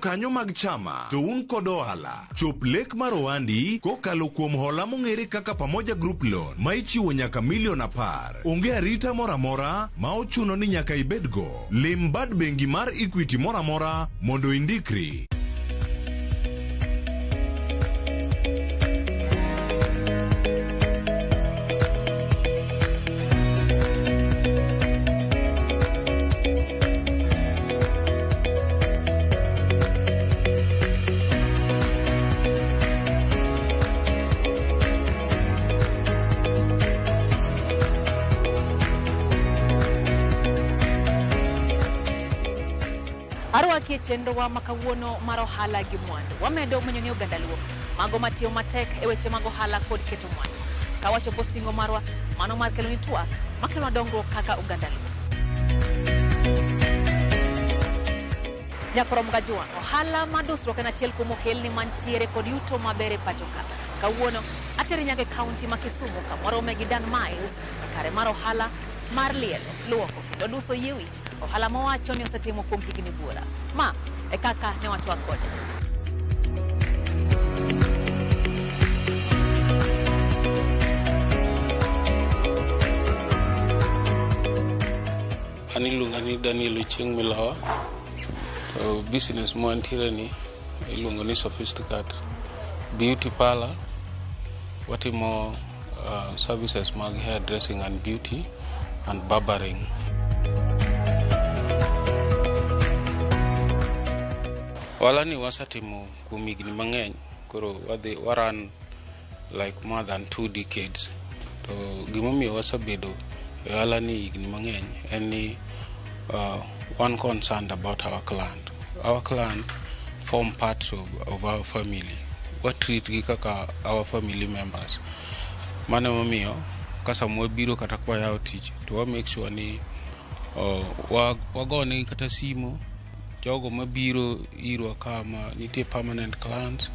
jokanyo mag chama to un kod ohala. Chop lek mar ohandi kokalo kuom hola mong'ere kaka Pamoja Group Loan ma ichiwo nyaka $10,000,000. Onge arita moramora ma ochuno ni nyaka ibedgo. Lim bad bengi mar Equity moramora mondo indikri. Chenro wa makawuono mar ohala gi mwandu wamedo manyoni oganda luo mago matiyo matek e weche mag ohala kod keto mwandu ka wachopo singo marwa mano mar kelo ni twak makelo dongruok kaka oganda luo. Nyakrom gajwa ohala ma dusruok en achiel kuom ohelni mantiere kod yuto mabere pachoka. Kawuono ateri nyaka kaunti ma Kisumu kamoro me gidan miles kare mar ohala mar lielo luoko kendo duso yiwich ohala mowacho ni osetimo kuom higni buora ma e kaka ne watu akode. Anilunga ni Daniel Ching Milawa. So business mo antire ni ilunga ni Sophisticated Beauty Parlor. Watimo services mag hair dressing and beauty and barbering. Wala ni wasatimo kumigni mang'eny koro waran like more than 2 decades. To gimomiyo wasabedo wala ni igni mang'eny any one concerned about our clan. Our clan form parts of our family. We treat gi kaka our family members. Mane momiyo kasa mwabiro kata kwa yao tich to wa make sure ni wagone kata simo jogo mabiro irwa kama nitie permanent clients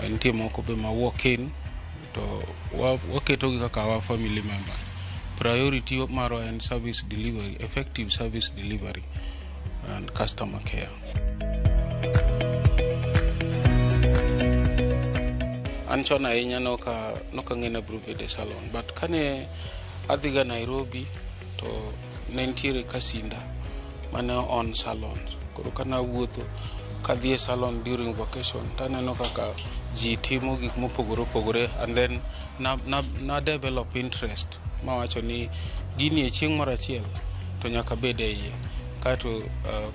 nitie moko be ma walk in to waketo gi kaka our family member. Priority maro and service delivery, effective service delivery and customer care. Anchona inya noka ngena brubede salon but kane adhiga Nairobi to nentiere kasinda mane on salons koro kana wuotho kadhie salon during vacation taneno kaka ji timo gik mopogore and then na develop interest ma wacho ni gini e chieng' moro achiel to nyaka bede iye kato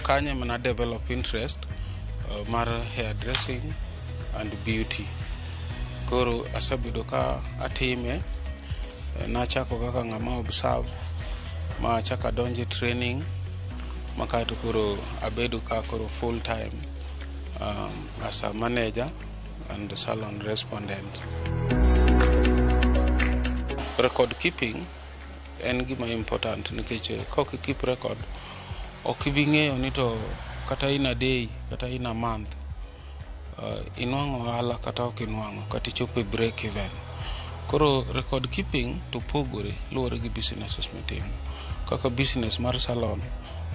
kanye mana develop interest mar hair dressing and beauty. Koro asabedo ka atime na chako kaka ngama observe ma chaka donje training makato koro abedo ka koro full time as a manager and the salon respondent. Record keeping en gima important nikech kok keep record okibing'eyo ni to kata in a day kata in a month inwango ala kata okinwango kata chope break even. Koro record keeping to pogore luore gi businesses mitimo. Kaka business mar salon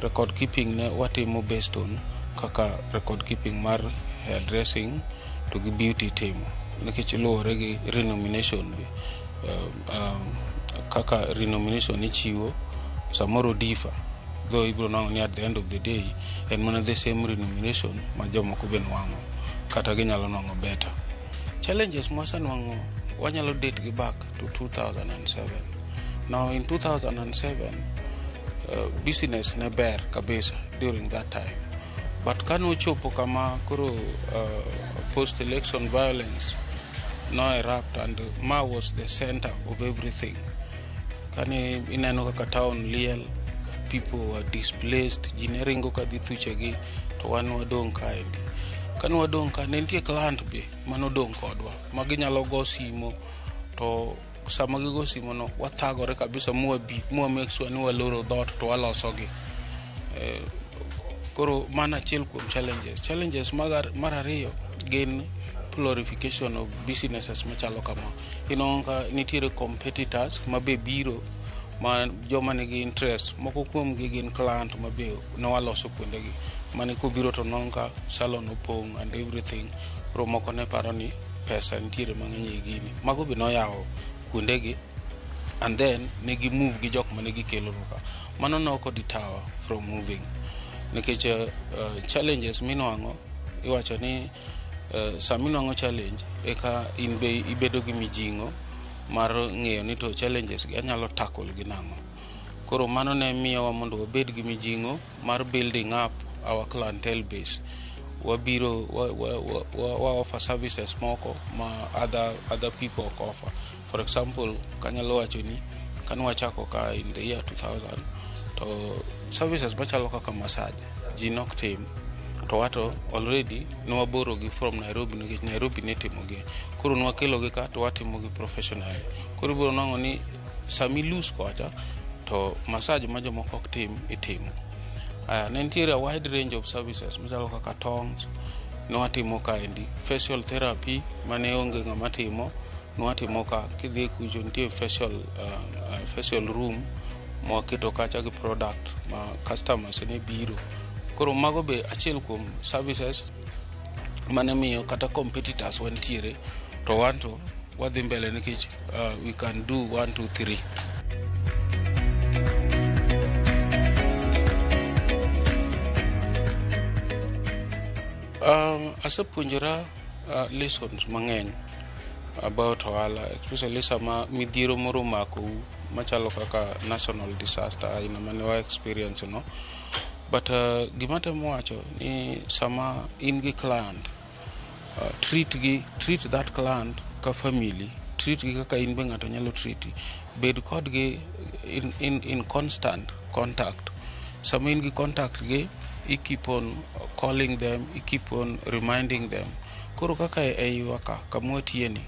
record keeping ne watimo based on kaka record keeping mar hairdressing to gi beauty timo nikech luore gi renomination bi kaka renomination ichiwo samoro differ though ibro nango at the end of the day and mana the same renomination ma jomoko ben wango kata ginyalo nango better. Challenges mwasanwango wanyalo date gi back to 2007. Now in 2007 business ne ber kabisa during that time, but kano chopo kama kuro post election violence no erupt and Ma was the center of everything. Kani inano kaka town liel, people were displaced, jineringo ka dithuchegi to wan wadong kaendi. Kan wadong ka nentie client be mano dong kodwa maginyalo go simo to sama gigo simo no wathagore kabisa muwa make sure ni waloro dot to walosogi. Koro mana achiel kuom challenges mar ariyo gin glorification of businesses machalo kama. Inonga nitiere competitors mabe biro ma joma nigi interest moko kuom gi gin client ma be ne waloso kuonde gi mane kobiro to nonka salon opong and everything ro moko ne paro ni pesa nitiere mang'eny e gini mago be noyawo kuonde gi and then ne gi move gi jok mane gi kelo ka mano no ko deter from moving nikech challenges minwango iwacho ni saminwango challenge eka in be ibedo gi mijingo mar ng'eyo ni to challenges gi anyalo tackle gi nango koro mano ne miyo wa mondo wabed gi mijingo mar building up our clientele base wabiro wa offer services moko ma other people offer. For example, kanyalo wacho ni kanwa chako ka in the year 2000 to services machalo kaka massage ji nok tim to wato already no waboro gi from Nairobi nikech Nairobi ne timo gi koro nwa kelo gi ka to watimo gi professional koro biro nango ni sami loose kocha to massage ma jomoko ok tim itimo ne nitiere a wide range of services machalo kaka tongs no watimo ka endi facial therapy mane onge ngama timo no watimo ka kidhi kujo nitie facial room mo keto kacha gi product ma customers ne biro koro mago be achiel kuom services mane miyo kata competitors wantiere to wanto wadhi mbele nikech we can do 1 2 3. Asepuonjora lessons mang'eny about ohala, especially sama midhiero moro mako machalo kaka national disaster ina mane wa experience no but gima temo wacho ni sama in gi client treat that client ka family, treat gi kaka in be ngato nyalo treat bed kod gi in constant contact. Sama in gi contact gi you keep on calling them, you keep on reminding them koro kaka e waka kamwatieni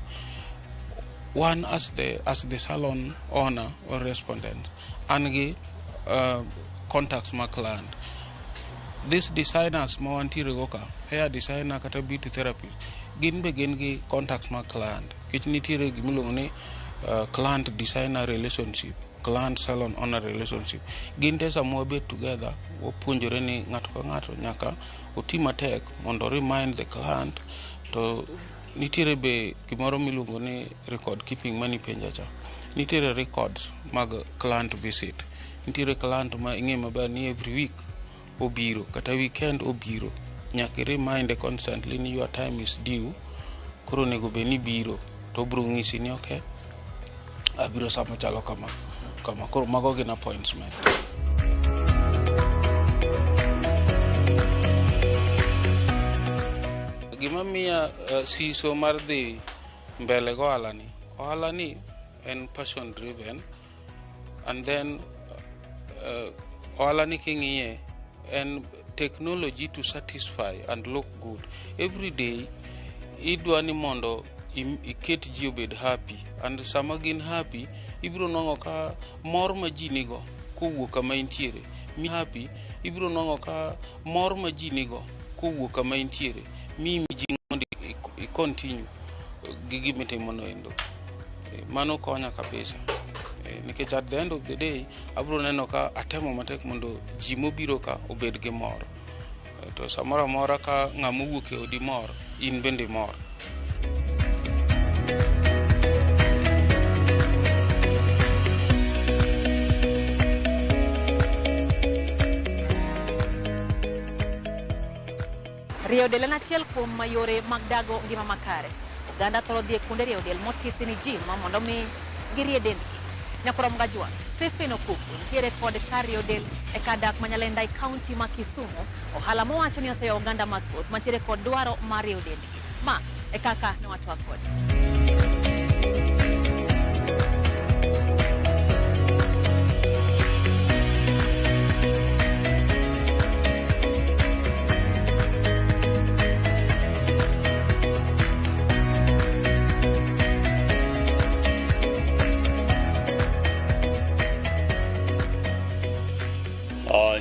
one as the salon owner or respondent and contacts my client. These designers ma wantiere go ka hair designer kata beauty therapist gin be gin gi contacts my client kich nitiere gimiluongo ni client designer relationship, client salon owner relationship. Gin te samo bet together wapuonjore ni ng'ato ka ng'ato nyaka oti matek mondo remind the client to nitiere be gimoro miluongo ni record keeping mani penjacha. Nitiere records mag client visit. Nitiere client ma ing'e maber ni every week obiro kata weekend obiro nyaka remind constantly ni your time is due koro nego be ni biro to bro ng'isi ni okay abiro sama chalo kama koro mago gin appointment. Gima miya siso mar dhi mbele go ohala ni en passion driven and then ohala ni king'iye en technology to satisfy and look good every day. Idwa ni mondo iket ji obed happy and sama gin happy ibiro nongo ka mor ma ji nigo kowuok kama intiere mi happy ibiro nongo ka mor ma ji nigo kowuok kama intiere mi ji mondo i continue gi gimitimo no endo mano konya kabisa nikech at the end of the day abro neno ka atemo matek mondo ji mobiro ka obed gi mor to samora mora ka ng'amu wuok e odi mor in bende mor. Rio del en achiel kuom mayore mag dago ngima makare. Oganda thoro dhi e kuonde rio del motisi ni ji mondo mi girie dendgi. Nyakurom Gajwa, Stephen Okuku nitiere kod kar rio del e kadak Manyalenda e kaunti ma Kisumu. Ohala mowacho ni oseyo oganda mathoth mantiere kod dwaro mar rio dendgi. Ma e kaka ne watwa kode.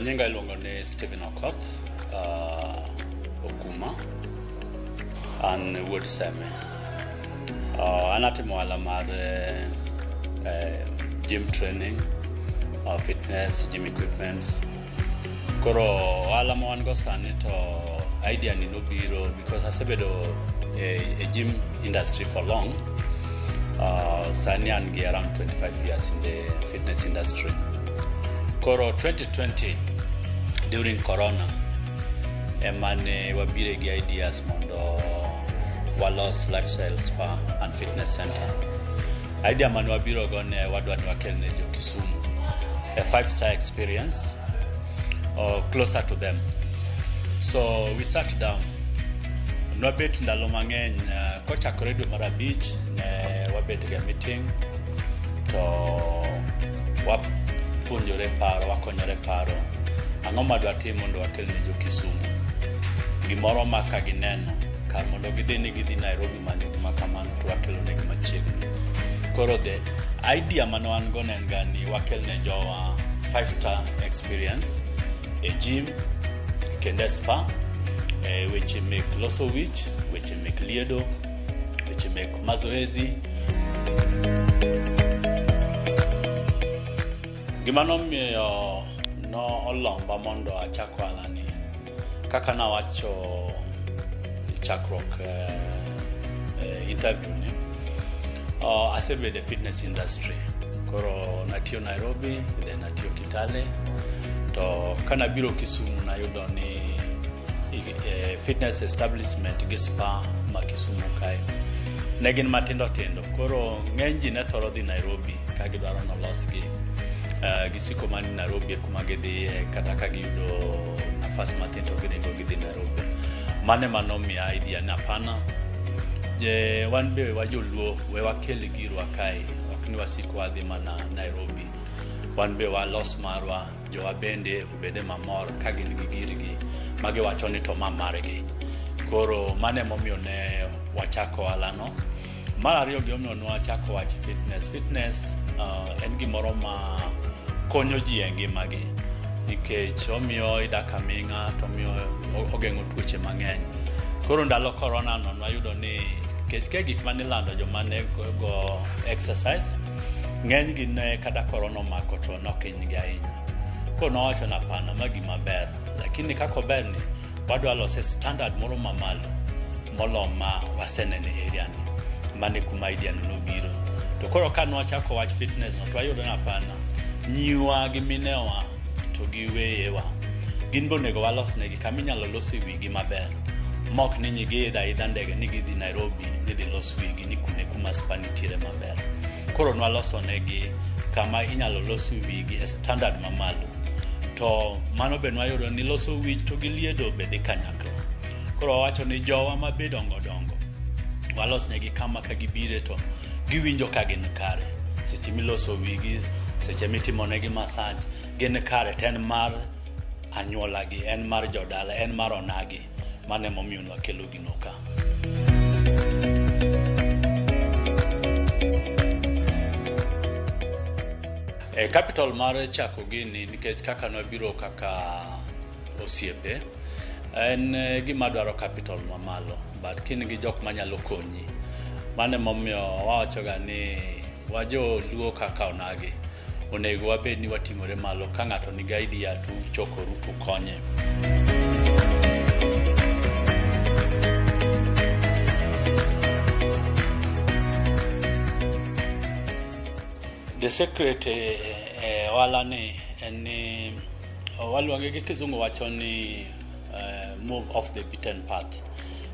Nyinga ilongo ni Stephen Okoth Okuma an wuod Seme anatimo ohala mar gym training fitness, gym equipments. Koro ala mo wan go sani to idea ni no biro because asebedo a gym industry for long. Sani and around 25 years in the fitness industry. Koro 2020 during Corona, emane wabire gi ideas mondo walos lifestyle spa and fitness center. Idea man wabiro go ne wadwa wakelne jo Kisumu, a 5-star experience or closer to them. So we sat down. Nwabet ndalo mang'eny kochakore dwe mar abich ne wabet ga meeting to wapuonjore paro, wakonyore paro ang'o madwa timo mondo wakelne jo Kisumu gimoro ma ka gineno kar mondo gidhi Nairobi manyo gima kamano to wakelne gi machiegni. Koro the idea man wan go ne ngani wakelne jowa 5-star experience, a gym kendo spa, weche mek loso wich, weche mek liedo, weche mek mazoezi. Gima nomiyo no olomba mondo achako alani kaka na wacho chakruok interview ni asebedo the fitness industry. Koro natiyo Nairobi, then natiyo Kitale, to kana biro Kisumu na yudo ni fitness establishment gi spa ma Kisumu kae negin matindo tindo. Koro ng'eny ji ne thoro dhi Nairobi ka gidwaro nolosgi gisiko mani Nairobi kuma gidhi kata ka giyudo nafas matindo gidhi Nairobi. Mane manomiya idea na pana je wan be wajoluo we wakel girwa kae ok ni wasiko wadhi mana Nairobi. Wan be walos marwa jowa bende ubede mamor ka gin gi girgi magi wacho ni to mamargi. Koro mane momiyo ne wachako alano. Mar ariyo gimomiyo ne wachako wach fitness en gimoro ma konyo ji e ngimagi nikech omiyo idak aming'a to omiyo ogeng'o tuoche mang'eny. Koro ndalo corona no wayudo ni ke gik mane lando joma ne go exercise ng'eny gi ne kada corona omako to nokinygi ahinya. Koro nowacho na pana ma gima ber, lakini kako ber ni wadwa lose standard moro mamalo molo ma wasenene area ni mane kuma idea no biro. To koro ka nwachako wach fitness no to wayudo na pana nyiwa gi minewa to gi weyewa gin bonego walos negi kaminyalo losi wigi maber mok ni nyigi idha ndege ni gidhi Nairobi nidhi los wigi ni kuma spa nitiere maber. Koro nwaloso negi kama inyalo losi wigi e standard mamalo to mano be nwayudo ni loso wich to gi liedo be dhi kanyakla. Koro wacho ni jowa mabedo dongo walos negi kama ka gibire to giwinjo ka gin kare seche miloso wigi, seche mitimo negi massage gin kare, ten mar anyuola gi, en mar jodala, en mar onagi. Mane momiyo wakelo gino ka. Capital mar chako gini nikech kaka nobiro kaka osiepe en gima dwaro capital mamalo, but kin gi jok manyalo konyi. Mane momiyo wawacho ga ni wajo luo kaka onagi onego wabed ni wating'ore malo ka ng'ato ni guide ya tu chokoru tu konye. The secret wala ni ni waluonge gi kizungu wacho ni move off the beaten path.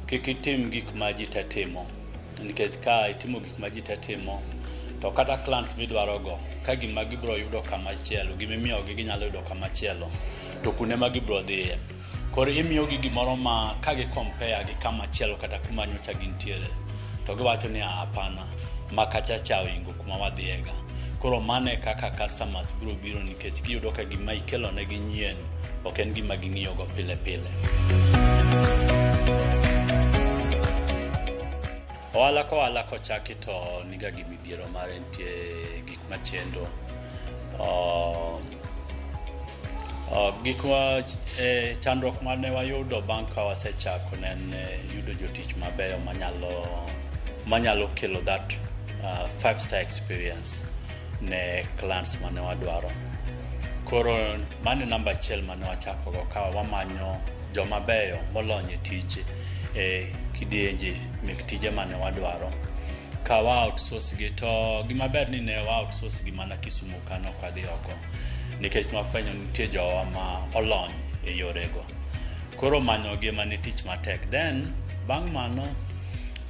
Kikitim gik ma ji tatimo nikech ka itimo gik ma ji tatimo to kata clients midwaro go ka gima gibro yudo kama chielo gimimiyo gi ginyalo yudo kama chielo to kune ma gibro dhiye. Koro imiyo gi gimoro ma ka gi compare gi kama chielo kata kuma nyocha gintiere to giwacho ni hapana makacha chawingo kuma wadhiega. Koro mane kaka customers biro nikech giyudo ka gima ikelo ne gi nyien ok en gima ging'iyo go pile pile. Ohala ko chaki to niga gimidhiero mar entie gik machendo. Gik ma chandruok mane wayudo bang' ka wasechako nen yudo jotich mabeyo manyalo kelo that 5-star experience. ne clans mane wadwaro. Koro mane namba achiel mane wachako go ka wamanyo joma beyo molony e tije kidienje mek tije mane wadwaro. Ka wa outsource gi to gima ber ni ne wa outsource gi mana Kisumu kano kadhi oko. Nikech nwafwenyo nitie jowa ma olony e yorego. Koro manyo gi mane tich matek. Then bang' mano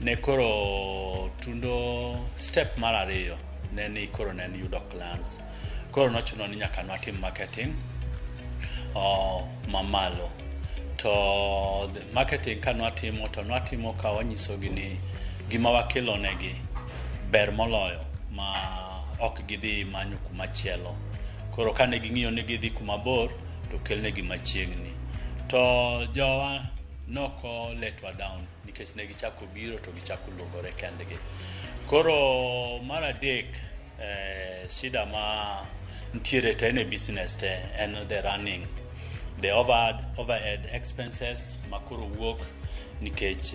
ne koro tundo step mar ariyo ne ni koro ne yudo clients. Koro nochuno ni nyaka nwatim marketing mamalo. To the marketing ka nwatimo ka wanyisogi ni gima wakelo negi ber moloyo ma ok gidhi manyo kumachielo. Koro kane ging'iyo ni gidhi kumabor to kelnegi machiegni. To jowa noko letwa down nikech ne gichako biro to gichako luongore kendgi. Koro mar adek shida ma ntiere to ene business te en the running, the overhead expenses makoro wuok nikech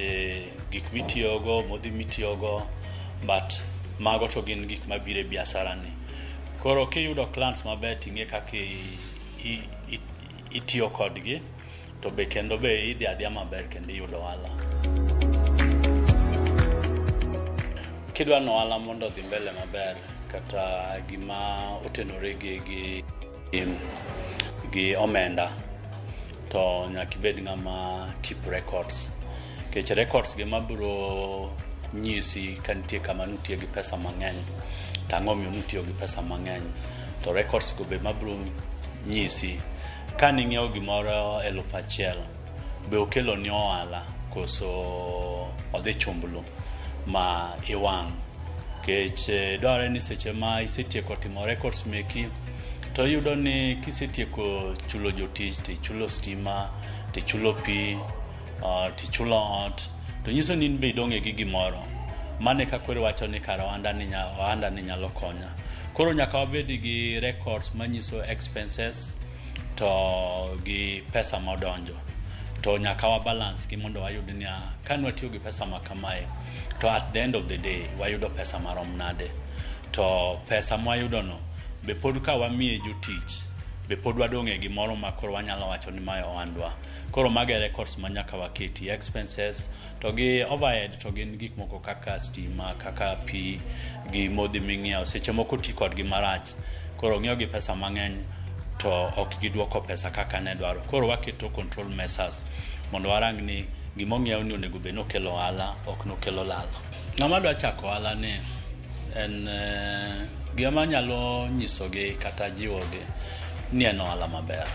gik mitiyogo, modhi mitiyogo, but mago to gin gik mabire biashara ni. Koro kiyudo clients maber ting'e kaka itiyo kodgi to be kendo be idhi adhiya maber kendo iyudo ohala. Kidwa no ohala mondo dhi mbele maber kata gima otenore gi omenda to nyaka ibed ng'ama keep records. Kech records gima biro nyisi ka nitie kama nitie gi pesa mang'eny, tang'o miyo nitie gi pesa mang'eny. To records go be mabiro nyisi ka ning'iewo gimoro 1,000 be okelo ni ohala koso odhi chumblu ma iwang'. Kech dware ni seche ma isetieko timo records meki to yudo ni kisetieko chulo jotich, tichulo stima, tichulo pi, tichulo ot, to nyiso ni be idong'e gi gimoro. Mane ka kwere wacho ni kar ohanda ni nyalo konya. Koro nyaka wabed gi records manyiso expenses to gi pesa modonjo. To nyaka wa balance gi mondo wayud ni ka nwatiyo gi pesa makamae to at the end of the day wayudo pesa marom nade. To pesa mwayudo no be pod ka wamiye jotich be pod wadong'e gimoro ma koro wanyalo wacho ni mae ohandwa. Koro mage records ma nyaka waketi, expenses to gi overhead to gin gik moko kaka stima, kaka pi, gi modhi ming'iewo seche moko ti kodgi marach. Koro ng'iewo gi pesa mang'eny to ok giduoko pesa kaka ne dwaro. Koro waketo control measures mondo warang ni gimong'iew ni onego be nokelo ohala, ok nokelo lal. Ng'ama dwa chako ohala ni en gima nyalo nyisogi kata jiwogi ni en ohala maber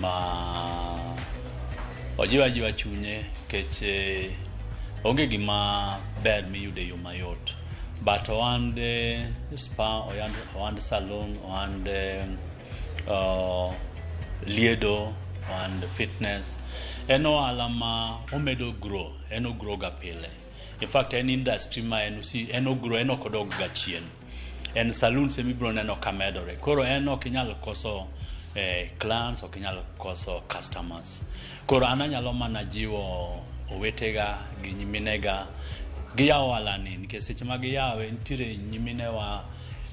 ma ojiwa chunye kech onge gima ber miyude yo mayot. But ohand spa, ohand salon, ohand liedo, ohand fitness en ohala ma omedo grow, en grow ga pile. In fact, en industry ma en ogro, en okodog ga chien. En saloon semibro neno kamedore. Koro en ok inyalo koso clients, ok inyalo koso customers. Koro ananyalo mana jiwo owetega gi nyiminega giyawo ohala ni nikech seche ma giyawe nitiere nyiminewa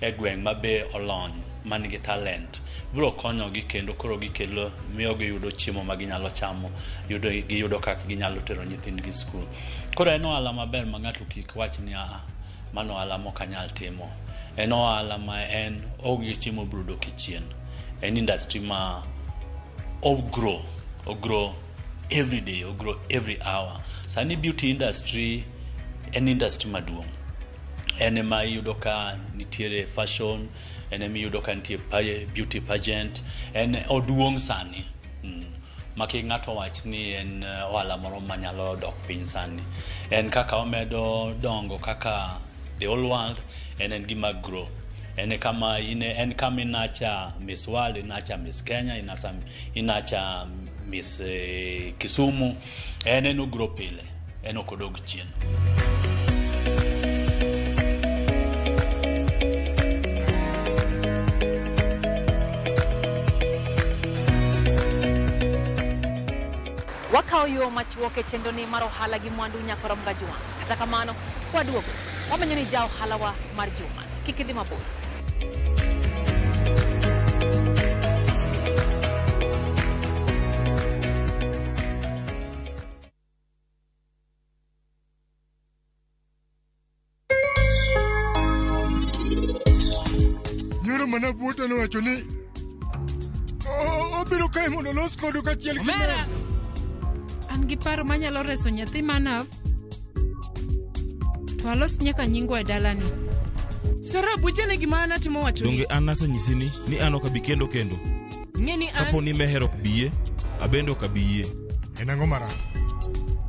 e gweng' mabe olony manigi talent biro konyogi kendo koro gikelo miyo giyudo chiemo ma ginyalo chamo, giyudo kaka ginyalo tero nyithindgi skul. Koro en ohala maber ma ng'ato kik wach ni mano ohala mok anyal timo. En ohala ma en onge chiemo biro dok chien. En industry ma grow every day, grow every hour. Sani beauty industry en industry maduong'. En ema iyudo ka nitiere fashion, en ema iyudo ka nitiere beauty pageant, en oduong' sani. Maki ng'ato wach ni en ohala moro manyalo dok piny sani. En kaka omedo dongo kaka the whole world, en gima grow. En kama inacha Miss World, inacha Miss Kenya, inacha Miss Kisumu, en grow pile, en okodog chien. Wakaw yo machuok e chenro ni mar ohala gi mwandu nyaka rom ga juma. Kata kamano, kwaduogo, wamenyo ni ja ohala wa mar juma. Kik idhi mabor. koro mana buota no wacho ni obiro kae mondo los kodo kachiel Omera, an gi paro manyalo reso nyathi manav. To alos nyaka nyingwa e dalani. Sara buchene gima natimo wacho. Donge an nasanyisini ni an ok abi kendo. Ng'eni an kapo ni mehero ok biye, abendo ok abiye. En ang'o mara?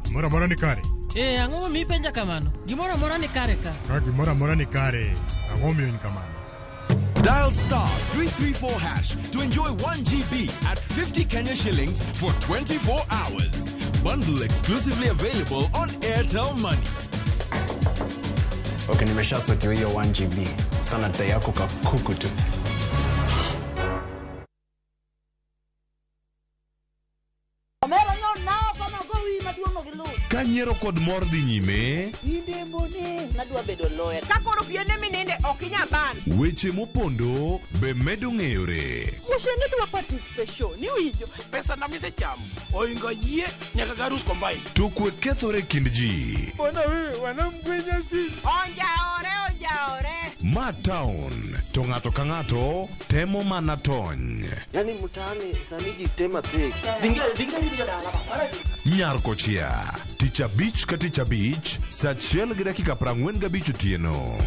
Gimoro amora ni kare. Ang'o mi penja kamano? Gimoro amora ni kare ka. Ka gimoro amora ni kare, ang'o miyo ni kamano? Dial *334# to enjoy 1 GB at 50 Kenya shillings for 24 hours. Bundle exclusively available on Airtel Money. Okay, nimeshaseti hiyo 1 GB. Sana data yako kakuku tu. Kanyiero kod mor dhi nyime. Inde mbone nadwa bedo lawyer. Kakoro piene mininde okinya ban. Weche mopondo be medo ng'eyore. Mushene dwa participation. Ni winjo. Pesa na mise cham. Oingo yie nyaka garus combine. To kwe kethore kind ji. Bona we wanamgwenya sis. Onjaore. Ma town. To ng'ato ka ng'ato temo mana tony. Yani mutani saniji tema pek. Dinga hiyo dala ba. Nyarko chia. Tich abich ka tich abich. Saa 1 gi dakika 45 otieno.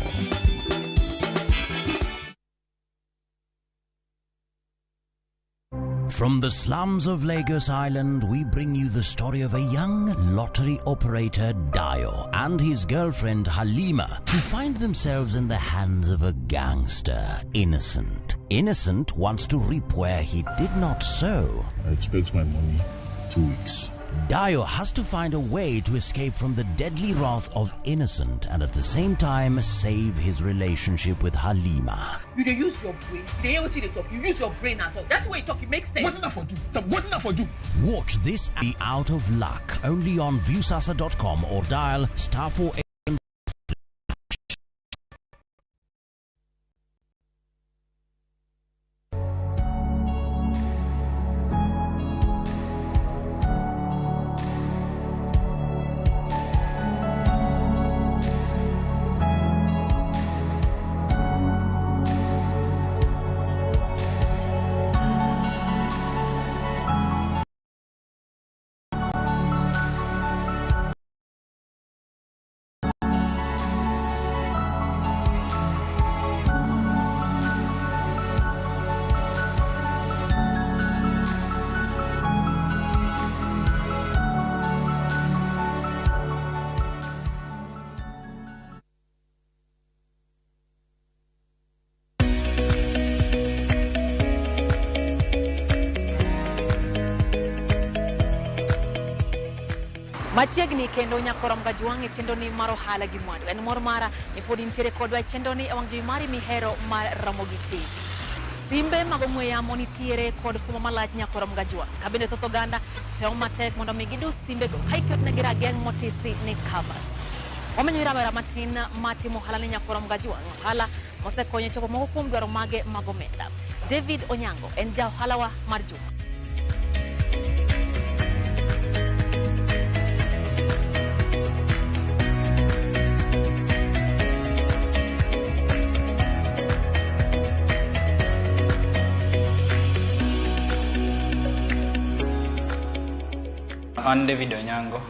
From the slums of Lagos Island, we bring you the story of a young lottery operator, Dio, and his girlfriend, Halima, who find themselves in the hands of a gangster, Innocent. Innocent wants to reap where he did not sow. I expect my money 2 weeks. Dio has to find a way to escape from the deadly wrath of Innocent and at the same time save his relationship with Halima. You dey use your brain. You dey wetin dey talk. You use your brain at all. That's why you talk. It makes sense. What's that for you? Watch this Be Out of Luck only on viewsasa.com or dial *4. Machiegni kendo nyakorom gajuange chendo ni maro hala gi mwandu. En mor mara ni pod intiere kodwa chendo ni ewang jui mari mihero mar Ramogi TV. Simbe magong'we yamo nitiere kod kuma malach nyakorom gajuang. Kabinde thoth oganda teo matek mondo migidu simbe go. Kaikot ne girageng motisi ni covers. Wamenyo iramera matin matimo hala ni nyakorom gajuang. Hala mosekonyo choko moko kuom dwaro mage magomenda. David Onyango en ja halawa mar juma. I'm David Onyango,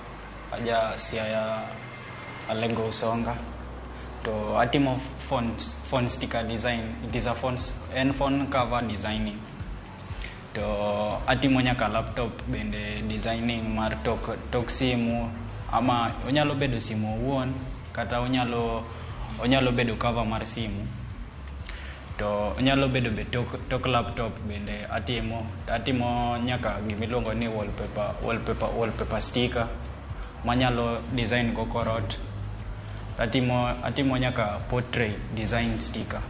aja siaya Alengo Usonga. To a team of phone sticker design. It is a phone cover designing. To a team onyaka laptop bende designing mar tok simu ama onyalo bedo simu wuon kata onyalo bedo cover mar simu. To onyalo bedo be tok laptop bende atimo nyaka gimiluongo ni wallpaper sticker manyalo design go korot. Atimo nyaka portrait design sticker.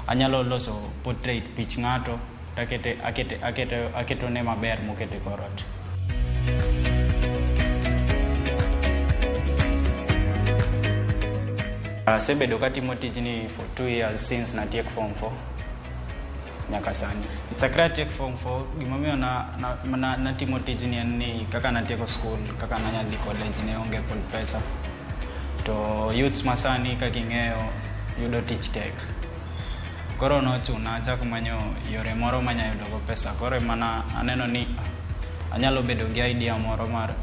Anyalo loso portrait pitch ng'ato aketo ne maber mokete korot. Sebedo katimo tijni for 2 years since natiek form 4 nyaka sani. Chakra tiek form 4 gimomiyo natimo tijni en ni kaka natieko school, kaka nanyadhi college ne onge kod pesa. To youths masani kaka ing'eyo yudo tich tek. Koro nochuna achako manyo yore moro manya yudogo pesa. Koro mana aneno ni anyalo bedo gi idea moro mar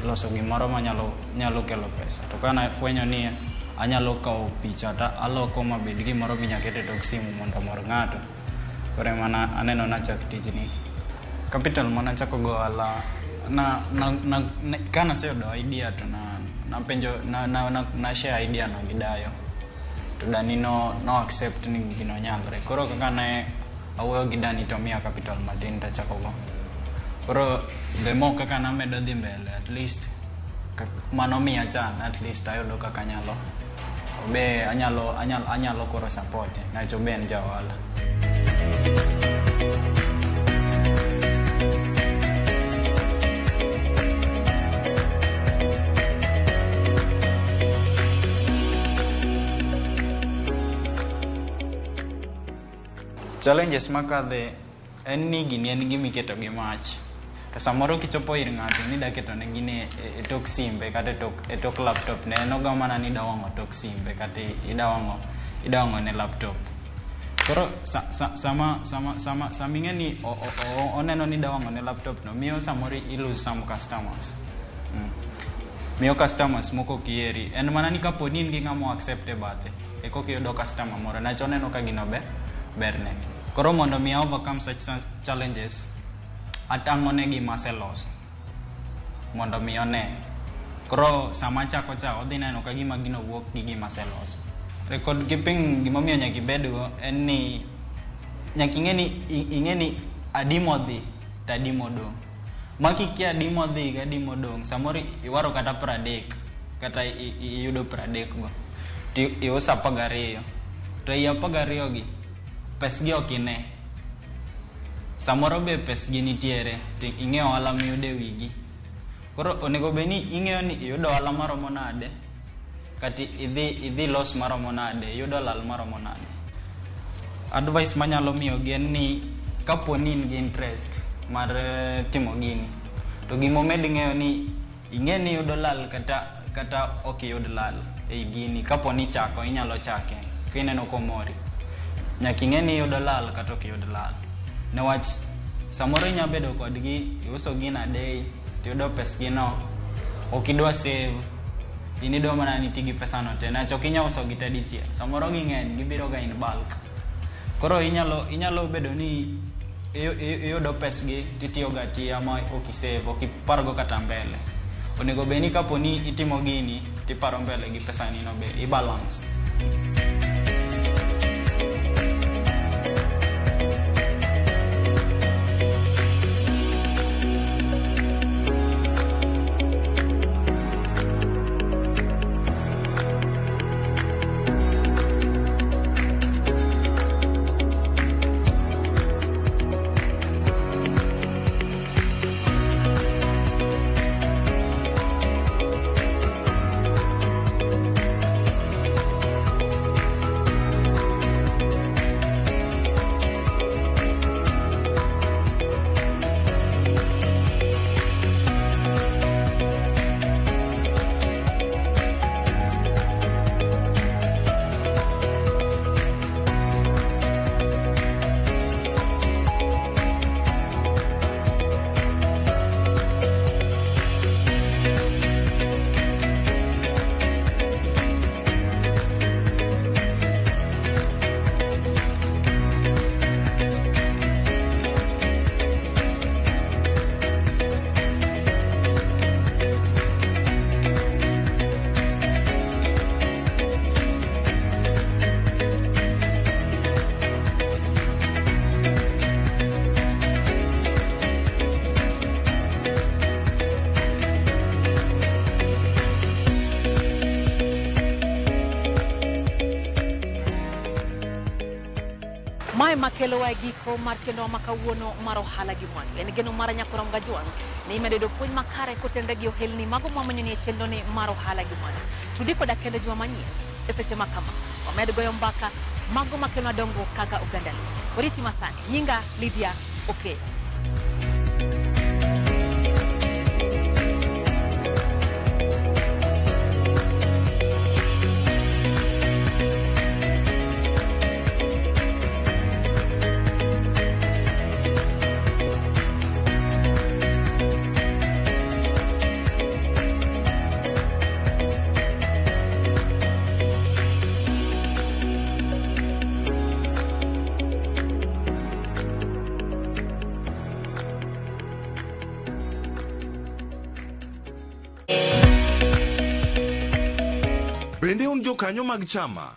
loso gimoro manyalo kelo pesa. To kana fwenyo ni anyalo kawo picha ta aloko mabed gimoro minya kete tok simu mondo mor ng'ato. Koro mana aneno nachak tijni. Capital mana chako go ala kana seyudo idea to na penjo na share idea no gi Dayo. To Dani no accept ni gino nyalre. Koro kaka ne awuoyo gi Dani to miya capital matin ta chako go. Koro the more kaka na medo dhi mbele, at least mano miya chan, at least ayudo kaka nyalo be anyalo koro support na cho ben jawala. Challenges makadhe en ni gini en gimi keto gi mach. To samoro kichopo ir ng'ato ni da keto ne gini e tok simbe kata e tok laptop ne no ga mana ni da wango tok simbe kata ida wango ne laptop. Koro sama ingeni oneno ni da wango ne laptop no miyo samoro I lose some customers. Miyo customers moko kieri en mana ni kapo ni ndi ngamo accept e bathe e koki yudo customer moro na choneno ka gino berne. Koro mondo mi overcome such challenges atang'one gima seloso mondo mi one. Koro sama chako cha odhi neno ka gima gino wuok gi gima seloso. Record keeping gima miyo nyaki bedgo en ni nyaki ing'eni adimo dhi tadimo dong. Maki kia adimo dhi ga adimo dong samoro iwaro kata 30 kata iyudo 30 go ti iusa 12 to iya 12 gi pesgi okine. Samoro be pesgi nitiere to ing'eyo ohala miyude wigi. Koro onego be ni ing'eyo ni iyudo ohala maromo nade kata idhi los maromo nade, iyudo lal maromo nade. Advice manyalo miyo gen ni kapo ni in gi interest mar timo gini to gimomed ng'eyo ni ing'e ni iyudo lal kata ok iyud lal e gini. Kapo ni chako inyalo chake kineno komori nyaki ing'e ni iyudo lal kata ok iyud lal. Newach samoro inya bedo kodgi iuso gino a day tiyudo pesgi no ok idwa save, inido mana ni tigi pesa no te na chok inya uso gite dichiel. Samoro ging'eny gibiro ga in bulk. Koro inyalo bedo ni iyudo pesgi titiyo ga tiya ma ok isave, ok ipargo kata mbele. Onego be ni kapo ni itimo gini tiparo mbele gi pesa ni no be i-balance. Mae makelo wa giko mar chenro makawuono mar ohala gi mwandu. En geno mar nyakoram gajuang ni imedo puonj makare kotende gi ohelni mago mamanyo ni chenro ni mar ohala gi mwandu. Tudi koda kendo juma manyien e seche makama. Omed goyo mbaka mago makelo dongo kaka oganda. Oriti masani nyinga Lydia okay. un jokanyo mag chama.